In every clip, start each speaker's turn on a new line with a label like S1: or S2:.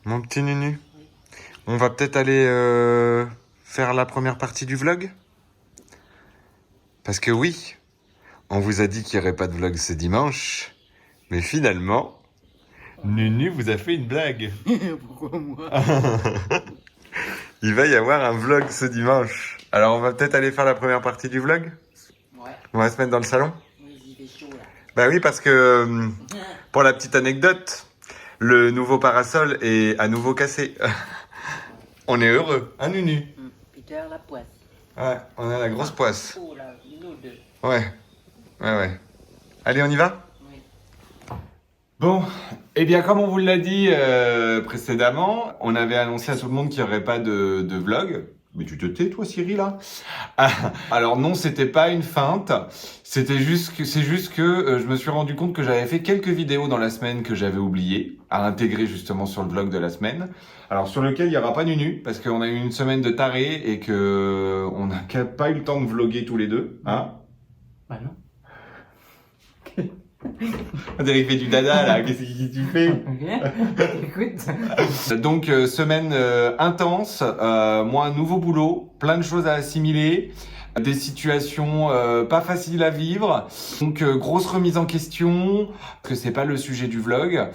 S1: Mon petit Nunu, on va peut-être aller faire la première partie du vlog? Parce que oui, on vous a dit qu'il n'y aurait pas de vlog ce dimanche, mais finalement, Nunu vous a fait une blague.
S2: Pourquoi moi?
S1: Il va y avoir un vlog ce dimanche. Alors on va peut-être aller faire la première partie du vlog?
S2: Ouais,
S1: On va se mettre dans le salon?
S2: oui, il fait chaud là.
S1: Bah oui, parce que pour la petite anecdote, le nouveau parasol est à nouveau cassé. On est heureux, hein Nunu?
S2: Peter la poisse.
S1: Ouais, on a la grosse poisse.
S2: Oh là, nous deux.
S1: Ouais, ouais. Allez, on y va?
S2: Oui.
S1: Bon, eh bien comme on vous l'a dit précédemment, on avait annoncé à tout le monde qu'il n'y aurait pas de vlog. Mais tu te tais toi Cyril là? Alors non, c'était pas une feinte, c'est juste que je me suis rendu compte que j'avais fait quelques vidéos dans la semaine que j'avais oubliées à intégrer justement sur le vlog de la semaine. Alors sur lequel il n'y aura pas Nunu parce qu'on a eu une semaine de taré et que on n'a pas eu le temps de vlogger tous les deux, hein?
S2: Bah non.
S1: On dirait qu'il fait du dada là, qu'est-ce que tu fais?
S2: Ok, écoute.
S1: Donc semaine intense, moi un nouveau boulot, plein de choses à assimiler, des situations pas faciles à vivre, donc grosse remise en question, parce que c'est pas le sujet du vlog,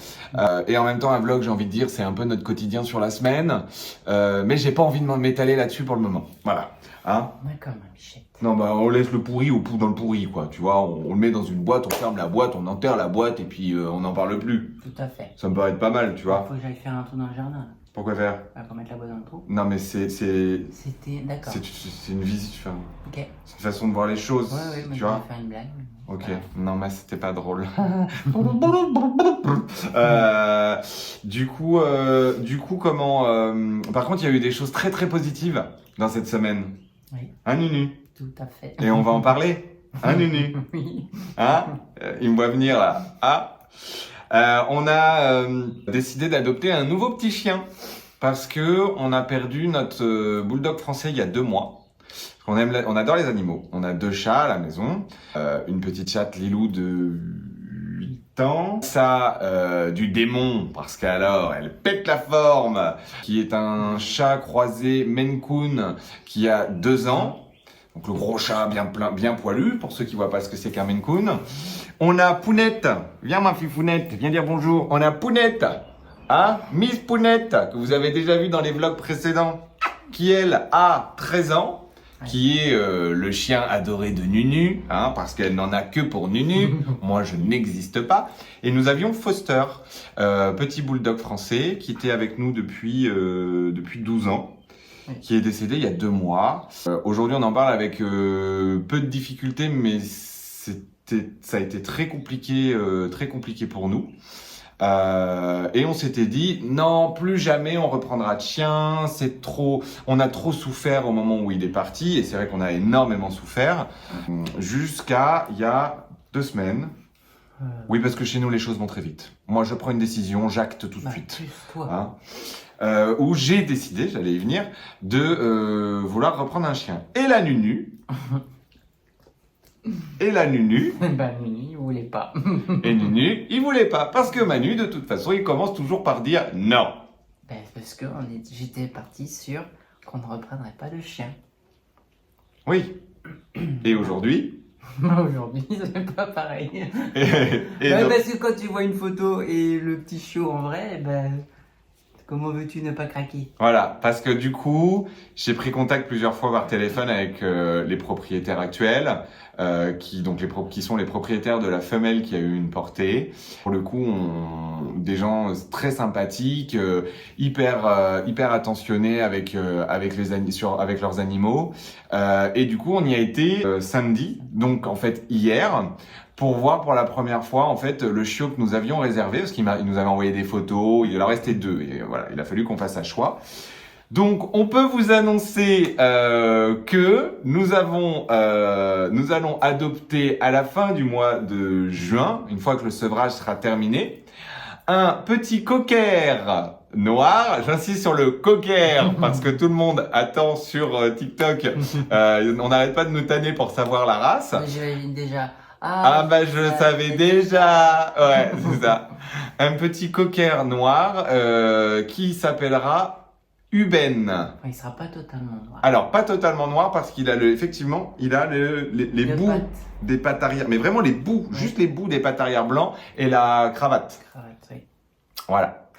S1: et en même temps un vlog j'ai envie de dire c'est un peu notre quotidien sur la semaine, mais j'ai pas envie de m'étaler là-dessus pour le moment, voilà. Hein?
S2: D'accord, ma bichette.
S1: Non bah on laisse le pourri dans le pourri quoi, tu vois, on le met dans une boîte, on ferme la boîte, on enterre la boîte et puis on n'en parle plus.
S2: Tout à fait.
S1: Ça me paraît être pas mal, tu vois.
S2: Faut que j'aille faire un trou dans le jardin là.
S1: Pourquoi faire?
S2: Ah, pour mettre la boîte dans le trou.
S1: Non mais c'est
S2: D'accord.
S1: une visite, enfin,
S2: Ok.
S1: c'est une façon de voir les choses,
S2: Ouais, mais
S1: tu
S2: je vais
S1: vois.
S2: faire une blague.
S1: Ok,
S2: Voilà.
S1: non mais c'était pas drôle. Du coup comment par contre, il y a eu des choses très très positives dans cette semaine.
S2: Oui,
S1: Hein Nunu?
S2: tout à fait.
S1: Et on va en parler. Hein Nunu?
S2: Oui.
S1: Hein? Il me voit venir là. Ah. On a décidé d'adopter un nouveau petit chien parce que on a perdu notre bulldog français il y a 2 mois. On adore les animaux. On a 2 chats à la maison, une petite chatte Lilou de 8 ans, ça du démon parce qu'alors elle pète la forme, qui est un chat croisé Maine Coon qui a 2 ans. Donc le gros chat bien poilu, pour ceux qui voient pas ce que c'est qu'un Maine Coon. On a Pounette, viens ma fifounette, viens dire bonjour. On a Pounette, hein, Miss Pounette, que vous avez déjà vu dans les vlogs précédents, qui elle a 13 ans, qui est le chien adoré de Nunu, hein, parce qu'elle n'en a que pour Nunu, moi je n'existe pas. Et nous avions Foster, petit bulldog français, qui était avec nous depuis 12 ans. Qui est décédé il y a 2 mois. Aujourd'hui, on en parle avec peu de difficultés, mais ça a été très compliqué pour nous. Et on s'était dit, non, plus jamais on reprendra de chien, c'est trop, on a trop souffert au moment où il est parti, et c'est vrai qu'on a énormément souffert, jusqu'à il y a 2 semaines. Oui, parce que chez nous, les choses vont très vite. Moi, je prends une décision, j'acte tout de suite.
S2: Plus toi.
S1: Hein, où j'ai décidé, j'allais y venir, de vouloir reprendre un chien. Et la Nunu,
S2: Bah, Manu, il voulait pas.
S1: et Nunu, il voulait pas. Parce que Manu, de toute façon, il commence toujours par dire non.
S2: Ben, parce que j'étais parti sur qu'on ne reprendrait pas de chien.
S1: Oui. Et aujourd'hui,
S2: Aujourd'hui, c'est pas pareil.
S1: et
S2: Ouais,
S1: donc-
S2: parce que quand tu vois une photo et le petit chiot en vrai, ben, comment veux-tu ne pas craquer?
S1: voilà, parce que du coup, j'ai pris contact plusieurs fois par téléphone avec les propriétaires actuels, qui sont les propriétaires de la femelle qui a eu une portée. Pour le coup, des gens très sympathiques, hyper attentionnés avec leurs animaux. Et du coup, on y a été samedi, donc en fait hier, pour voir pour la première fois en fait le chiot que nous avions réservé, parce il nous avait envoyé des photos, il en restait 2, et voilà, il a fallu qu'on fasse un choix. Donc on peut vous annoncer que nous allons adopter à la fin du mois de juin, une fois que le sevrage sera terminé, un petit cocker noir. J'insiste sur le cocker parce que tout le monde attend sur TikTok. On n'arrête pas de nous tanner pour savoir la race.
S2: J'imagine déjà
S1: Ah bah je savais déjà. Ouais, c'est ça. Un petit cocker noir qui s'appellera Uben.
S2: Il sera pas totalement noir.
S1: Alors pas totalement noir parce qu'il a effectivement, il a les
S2: Le
S1: bouts
S2: pattes.
S1: des pattes arrière, mais vraiment les bouts, juste les bouts des pattes arrière blancs et la cravate.
S2: Cravate, oui.
S1: Voilà.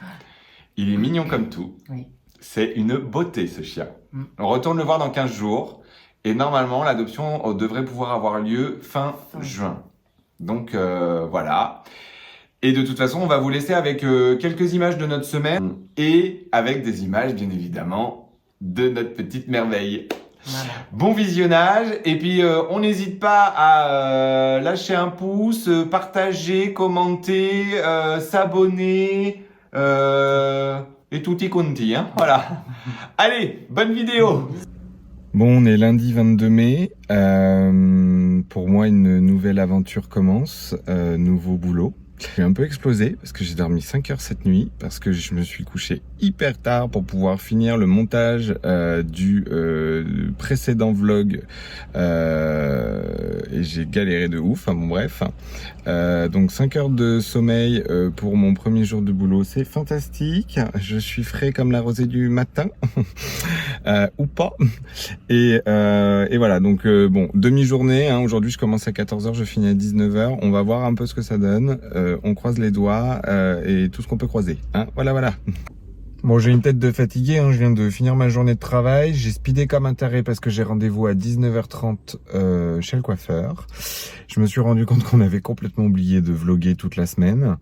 S1: Il est mignon comme tout.
S2: Oui.
S1: C'est une beauté ce chien.
S2: Mm.
S1: On retourne le voir dans 15 jours et normalement l'adoption devrait pouvoir avoir lieu fin juin. Donc voilà. Et de toute façon, on va vous laisser avec quelques images de notre semaine et avec des images bien évidemment de notre petite merveille.
S2: Voilà.
S1: Bon visionnage et puis on n'hésite pas à lâcher un pouce, partager, commenter, s'abonner et tutti quanti, hein, voilà. Allez, bonne vidéo. Bon, on est lundi 22 mai. Pour moi, une nouvelle aventure commence, nouveau boulot. J'ai un peu explosé parce que j'ai dormi 5 heures cette nuit, parce que je me suis couché hyper tard pour pouvoir finir le montage du précédent vlog et j'ai galéré de ouf, enfin bon bref. Donc 5 heures de sommeil pour mon premier jour de boulot, c'est fantastique. Je suis frais comme la rosée du matin ou pas. Et voilà, donc bon, demi-journée, hein. Aujourd'hui je commence à 14h, je finis à 19h. On va voir un peu ce que ça donne. On croise les doigts et tout ce qu'on peut croiser, hein. Voilà. Bon, j'ai une tête de fatigué, hein. Je viens de finir ma journée de travail. J'ai speedé comme un taré parce que j'ai rendez-vous à 19h30 chez le coiffeur. Je me suis rendu compte qu'on avait complètement oublié de vlogger toute la semaine.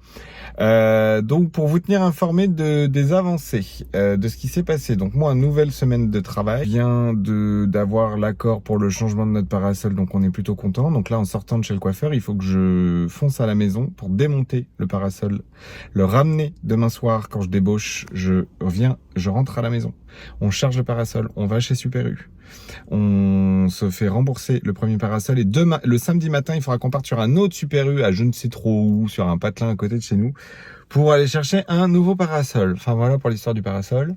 S1: Donc pour vous tenir informé des avancées, de ce qui s'est passé. Donc moi, nouvelle semaine de travail. Je viens d'avoir l'accord pour le changement de notre parasol, donc on est plutôt content. Donc là, en sortant de chez le coiffeur, il faut que je fonce à la maison pour démonter le parasol, le ramener demain soir quand je débauche. Je rentre à la maison. On charge le parasol, on va chez Super U. On se fait rembourser le premier parasol et demain, le samedi matin, il faudra qu'on parte sur un autre Super U à je ne sais trop où, sur un patelin à côté de chez nous, pour aller chercher un nouveau parasol. Enfin voilà pour l'histoire du parasol.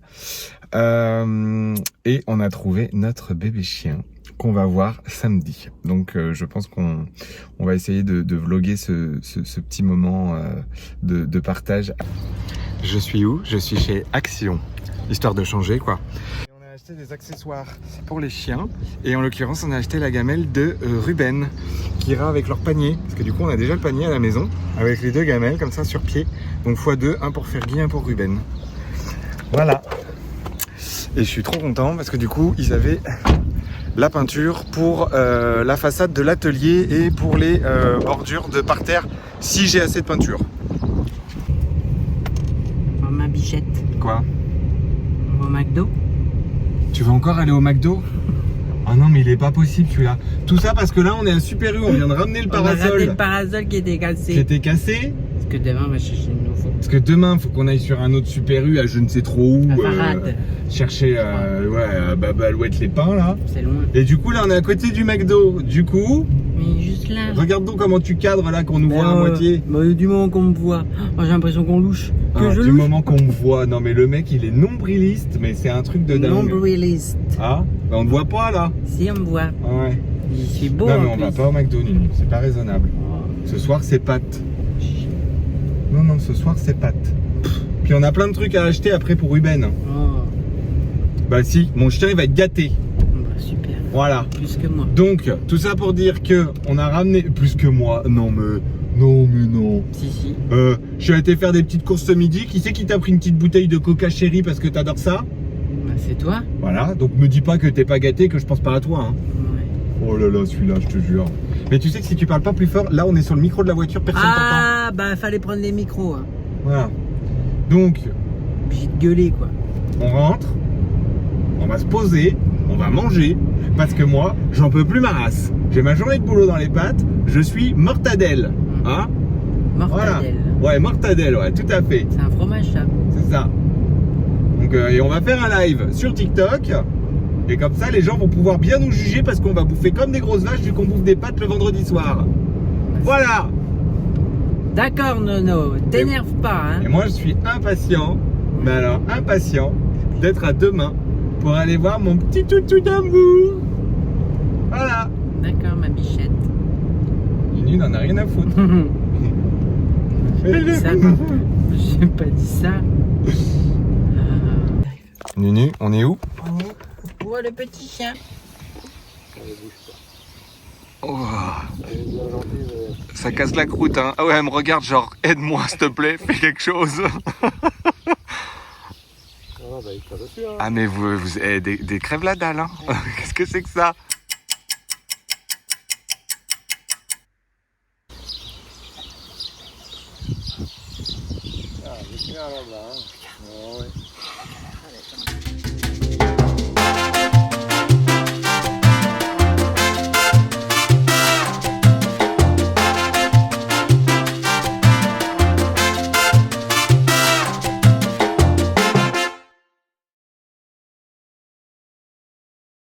S1: Et on a trouvé notre bébé chien qu'on va voir samedi. Donc je pense qu'on va essayer de vlogger ce petit moment de partage. Je suis où? Je suis chez Action, histoire de changer quoi. On a acheté des accessoires pour les chiens et en l'occurrence on a acheté la gamelle de Ruben qui ira avec leur panier, parce que du coup on a déjà le panier à la maison avec les deux gamelles comme ça sur pied, donc x2, un pour Fergie, un pour Ruben. Voilà. Et je suis trop content parce que du coup ils avaient la peinture pour la façade de l'atelier et pour les bordures de parterre si j'ai assez de peinture.
S2: Ma bichette.
S1: Quoi?
S2: On va au McDo.
S1: Tu veux encore aller au McDo? Ah non mais il est pas possible celui-là. Tout ça parce que là on est à Super U, on vient de ramener le
S2: On a raté
S1: parasol.
S2: le parasol qui était cassé.
S1: Qui était cassé.
S2: Parce que demain on va chercher une nouveau.
S1: Parce que demain faut qu'on aille sur un autre Super U à je ne sais trop où. Chercher Babalouette les pins là.
S2: C'est loin.
S1: Et du coup là on est à côté du McDo. Du coup,
S2: Mais juste là.
S1: regarde donc comment tu cadres là qu'on nous voit à moitié.
S2: Du moment qu'on me voit, j'ai l'impression qu'on louche.
S1: Du moment qu'on me voit. Non mais le mec il est nombriliste, mais c'est un truc de dingue.
S2: Nombriliste.
S1: Ah, bah on ne voit pas là.
S2: Si on me voit.
S1: Ouais.
S2: Je suis beau.
S1: Non mais
S2: en
S1: on
S2: plus.
S1: va pas au McDo, Nunu, c'est pas raisonnable.
S2: Oh.
S1: Ce soir c'est pâtes. Non, ce soir c'est pâtes. Puis on a plein de trucs à acheter après pour Ruben.
S2: Oh.
S1: Bah si, mon chien il va être gâté.
S2: Bah, super.
S1: Voilà.
S2: Plus que moi.
S1: Donc, tout ça pour dire que on a ramené plus que moi. Non.
S2: Si.
S1: Je suis allé faire des petites courses ce midi. Qui c'est qui t'a pris une petite bouteille de Coca Chéri parce que t'adores ça?
S2: Bah, c'est toi.
S1: Voilà. Donc me dis pas que t'es pas gâté, que je pense pas à toi. Hein.
S2: Ouais.
S1: Oh là là, celui-là, je te jure. Mais tu sais que si tu parles pas plus fort, là on est sur le micro de la voiture, personne t'entend.
S2: Ah, bah fallait prendre les micros. Hein.
S1: Voilà. Donc,
S2: Obligé de gueuler quoi.
S1: on rentre, on va se poser, on va manger, parce que moi, j'en peux plus ma race. J'ai ma journée de boulot dans les pattes, je suis mortadelle. Hein?
S2: Mortadelle.
S1: Voilà. Ouais, mortadelle, ouais, tout à fait.
S2: C'est un fromage ça.
S1: C'est ça. Donc, et on va faire un live sur TikTok. Et comme ça, les gens vont pouvoir bien nous juger parce qu'on va bouffer comme des grosses vaches vu qu'on bouffe des pâtes le vendredi soir. Voilà.
S2: D'accord Nono, t'énerve pas hein.
S1: Et moi, je suis impatient, mais alors impatient, d'être à demain pour aller voir mon petit toutou d'amour. Voilà.
S2: D'accord ma bichette.
S1: Nunu n'en a rien à foutre.
S2: J'ai pas dit ça, quoi. J'ai pas dit ça.
S1: Nunu, on est où?
S2: Oh, le petit chien.
S1: Oh. Ça casse la croûte, hein. Ah ouais, elle me regarde genre, aide-moi s'il te plaît, fais quelque chose. Ah mais vous des crèves la dalle, hein. Qu'est-ce que c'est que ça?